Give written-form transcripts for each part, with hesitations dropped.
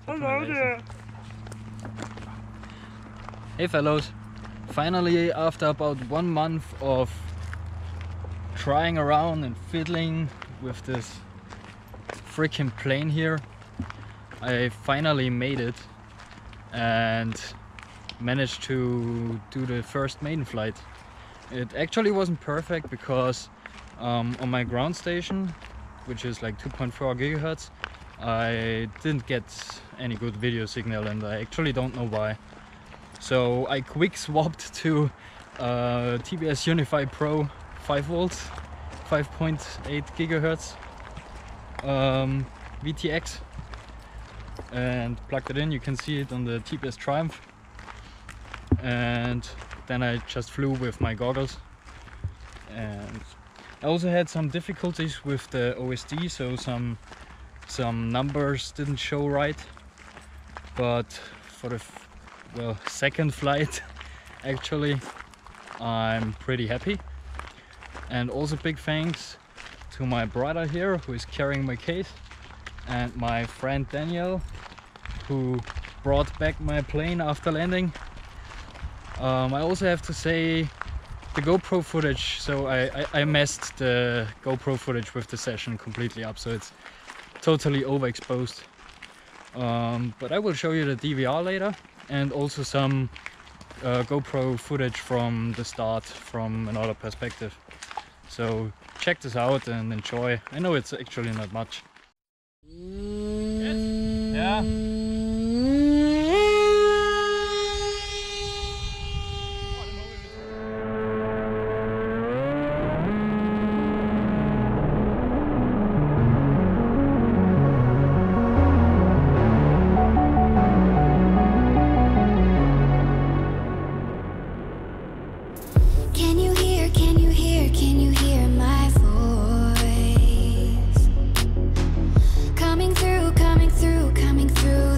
Hello there. Hey fellows, finally after about 1 month of trying around and fiddling with this freaking plane here, I finally made it and managed to do the first Maiden flight. It actually wasn't perfect because on my ground station, which is like 2.4 gigahertz, I didn't get any good video signal, and I actually don't know why. So I quick swapped to TBS Unify Pro 5 volts, 5.8 gigahertz VTX, and plugged it in. You can see it on the TBS Triumph. And then I just flew with my goggles. And I also had some difficulties with the OSD, so some numbers didn't show right. But for the second flight, actually, I'm pretty happy. And also big thanks to my brother here, who is carrying my case, and my friend Daniel, who brought back my plane after landing. I also have to say the GoPro footage, so I messed the GoPro footage with the session completely up, so it's totally overexposed. But I will show you the DVR later, and also some GoPro footage from the start from another perspective. So check this out and enjoy. I know it's actually not much. Yes? Yeah. Can you hear my voice? Coming through, coming through, coming through.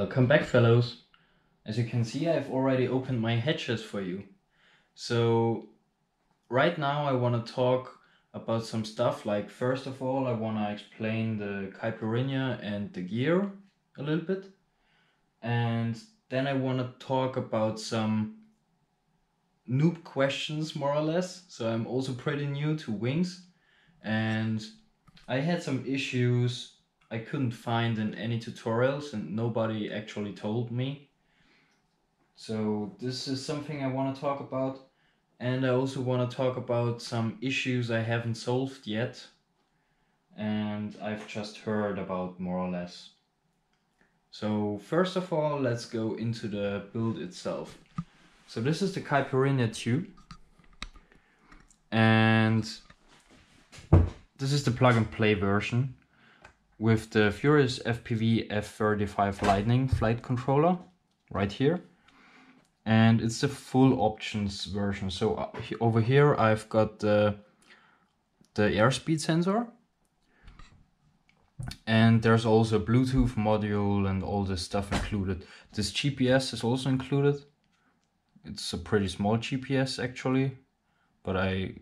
Welcome back, fellows. As you can see, I've already opened my hatches for you. So right now I want to talk about some stuff. Like, first of all, I want to explain the Caipirinha and the gear a little bit. And then I want to talk about some noob questions, more or less. So I'm also pretty new to wings, and I had some issues I couldn't find in any tutorials, and nobody actually told me. So this is something I want to talk about. And I also want to talk about some issues I haven't solved yet, and I've just heard about, more or less. So first of all, let's go into the build itself. So this is the Caipirinha tube, and this is the plug and play version with the Furious FPV F35 Lightning flight controller right here. And it's the full options version. So over here I've got the airspeed sensor, and there's also a Bluetooth module and all this stuff included. This GPS is also included. It's a pretty small GPS actually, but I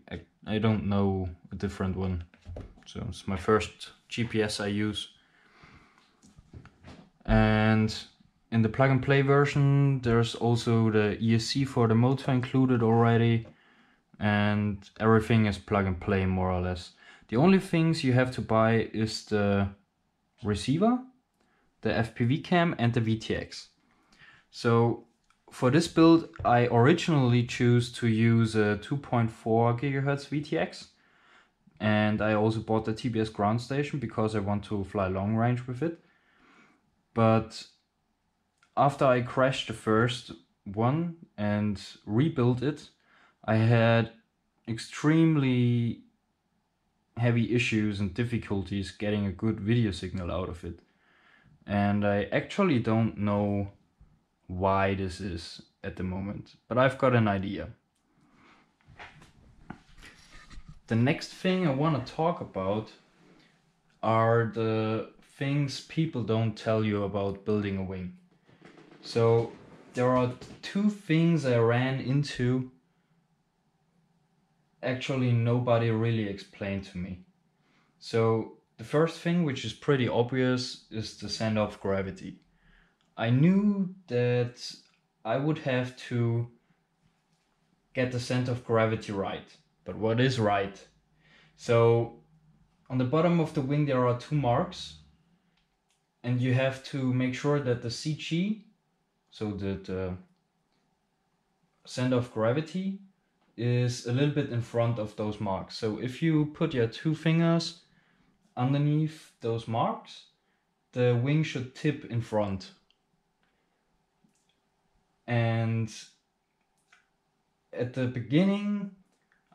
don't know a different one. So it's my first GPS I use. And in the plug and play version, there's also the ESC for the motor included already, and everything is plug and play, more or less. The only things you have to buy is the receiver, the FPV cam, and the VTX. So for this build, I originally choose to use a 2.4 GHz VTX, and I also bought the TBS ground station because I want to fly long range with it. But after I crashed the first one and rebuilt it, I had extremely heavy issues and difficulties getting a good video signal out of it. And I actually don't know why this is at the moment, but I've got an idea. The next thing I want to talk about are the things people don't tell you about building a wing. So there are two things I ran into actually nobody really explained to me. So the first thing, which is pretty obvious, is the center of gravity. I knew that I would have to get the center of gravity right. But what is right? So on the bottom of the wing there are two marks, and you have to make sure that the CG, so the center of gravity, is a little bit in front of those marks. So if you put your two fingers underneath those marks, the wing should tip in front. And at the beginning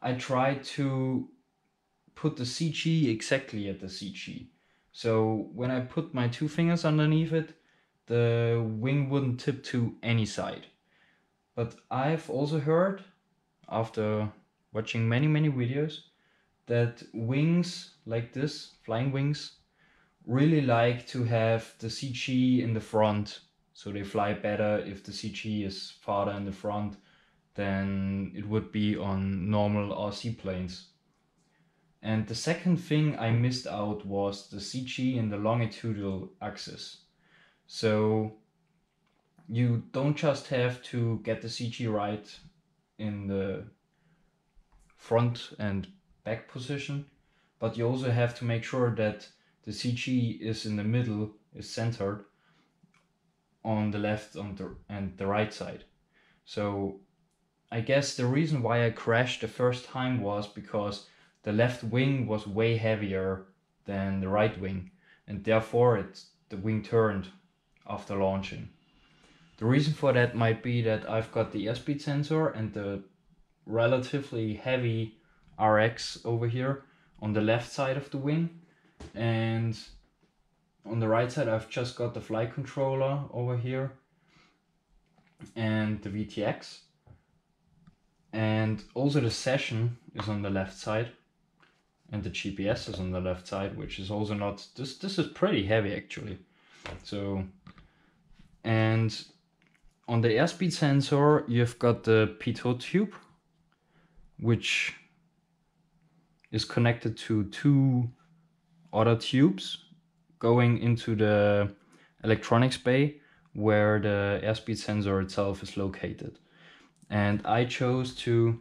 I tried to put the CG exactly at the CG. So when I put my two fingers underneath it, the wing wouldn't tip to any side. But I've also heard, after watching many videos, that wings like this, flying wings, really like to have the CG in the front. So they fly better if the CG is farther in the front than it would be on normal RC planes. And the second thing I missed out was the CG in the longitudinal axis. So you don't just have to get the CG right in the front and back position, but you also have to make sure that the CG is in the middle, is centered on the left and the right side. So I guess the reason why I crashed the first time was because the left wing was way heavier than the right wing, and therefore the wing turned after launching. The reason for that might be that I've got the airspeed sensor and the relatively heavy RX over here on the left side of the wing, and on the right side I've just got the flight controller over here and the VTX, and also the session is on the left side, and the GPS is on the left side, which is also not, this is pretty heavy actually. So And on the airspeed sensor, you've got the pitot tube, which is connected to 2 other tubes going into the electronics bay where the airspeed sensor itself is located. And I chose to,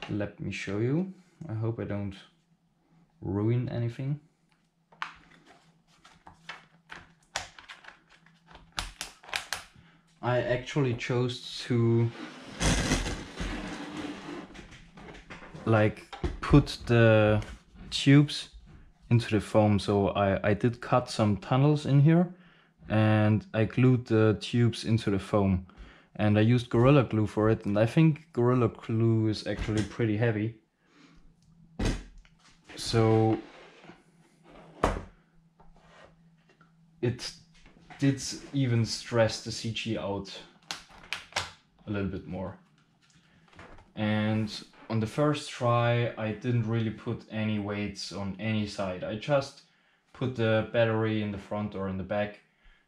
let me show you, I hope I don't ruin anything. I actually chose to like put the tubes into the foam. So I did cut some tunnels in here and I glued the tubes into the foam. And I used Gorilla Glue for it, and I think Gorilla Glue is actually pretty heavy. So it did even stress the CG out a little bit more. And on the first try, I didn't really put any weights on any side. I just put the battery in the front or in the back,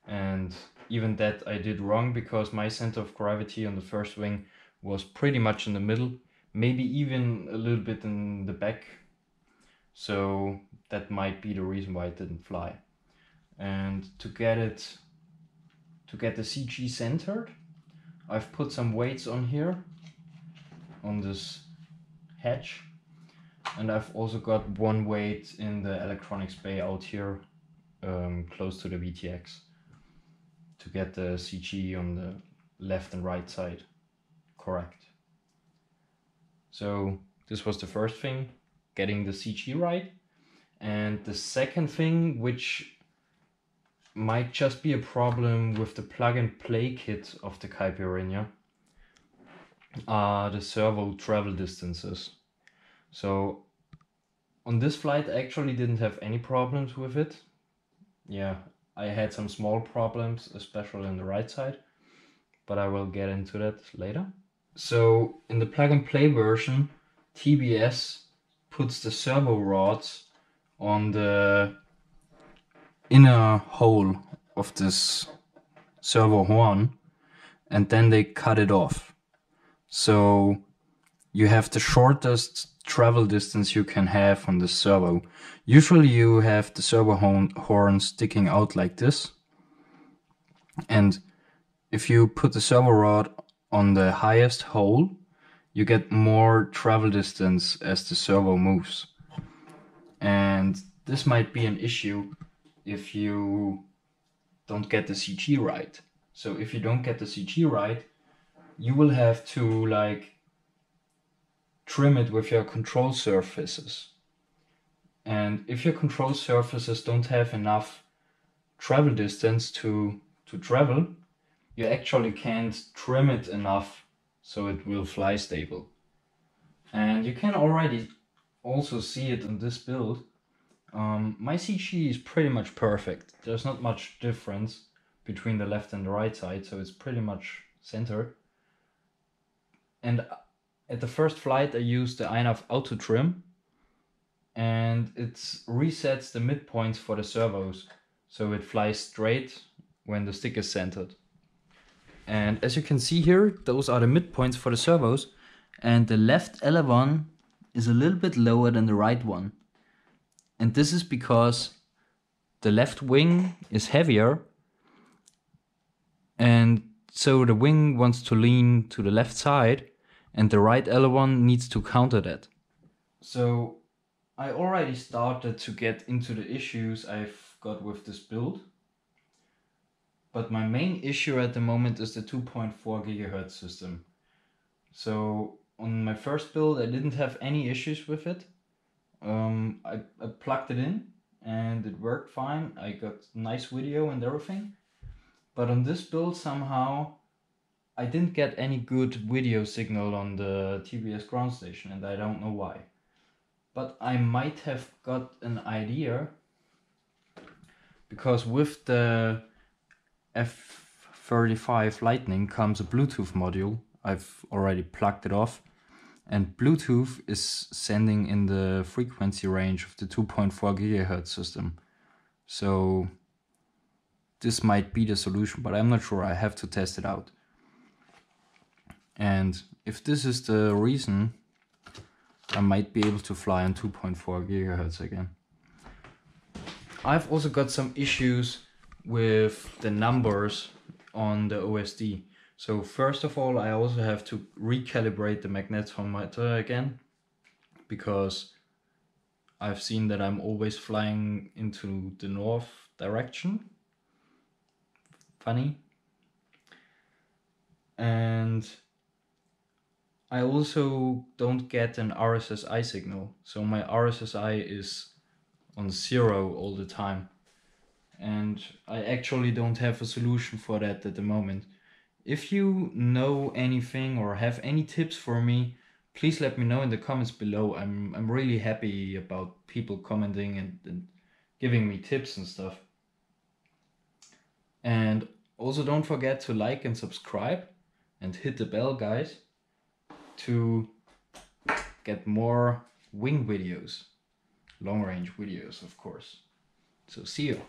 and even that I did wrong because my center of gravity on the first wing was pretty much in the middle, maybe even a little bit in the back. So that might be the reason why it didn't fly. And to get the CG centered, I've put some weights on here, on this hatch. And I've also got one weight in the electronics bay out here, close to the VTX, to get the CG on the left and right side correct. So this was the first thing, getting the CG right. And the second thing, which might just be a problem with the plug and play kit of the Caipirinha, are the servo travel distances. So on this flight I actually didn't have any problems with it. Yeah, I had some small problems, especially on the right side, but I will get into that later. So in the plug and play version, TBS puts the servo rods on the inner hole of this servo horn, and then they cut it off. So you have the shortest travel distance you can have on the servo. Usually you have the servo horn sticking out like this. And if you put the servo rod on the highest hole, you get more travel distance as the servo moves. And this might be an issue if you don't get the CG right. So if you don't get the CG right, you will have to like trim it with your control surfaces. And if your control surfaces don't have enough travel distance to travel, you actually can't trim it enough so it will fly stable. And you can already also see it in this build. My CG is pretty much perfect. There's not much difference between the left and the right side, so it's pretty much centered. And at the first flight I used the INAV auto trim, and it resets the midpoints for the servos, so it flies straight when the stick is centered. And as you can see here, those are the midpoints for the servos, and the left aileron is a little bit lower than the right one. And this is because the left wing is heavier, and so the wing wants to lean to the left side, and the right aileron needs to counter that. So I already started to get into the issues I've got with this build. But my main issue at the moment is the 2.4 GHz system. So on my first build I didn't have any issues with it. I plugged it in and it worked fine. I got nice video and everything. But on this build somehow I didn't get any good video signal on the TBS ground station, and I don't know why. But I might have got an idea, because with the F35 Lightning comes a Bluetooth module. I've already plugged it off, and Bluetooth is sending in the frequency range of the 2.4 GHz system. So this might be the solution, but I'm not sure. I have to test it out. And if this is the reason, I might be able to fly on 2.4 gigahertz again. I've also got some issues with the numbers on the OSD. So first of all, I also have to recalibrate the magnetometer again, because I've seen that I'm always flying into the north direction. Funny. And I also don't get an RSSI signal. So my RSSI is on 0 all the time. And I actually don't have a solution for that at the moment. If you know anything or have any tips for me, please let me know in the comments below. I'm really happy about people commenting and giving me tips and stuff. And also don't forget to like and subscribe and hit the bell, guys, to get more wing videos, long range videos, of course. So see you.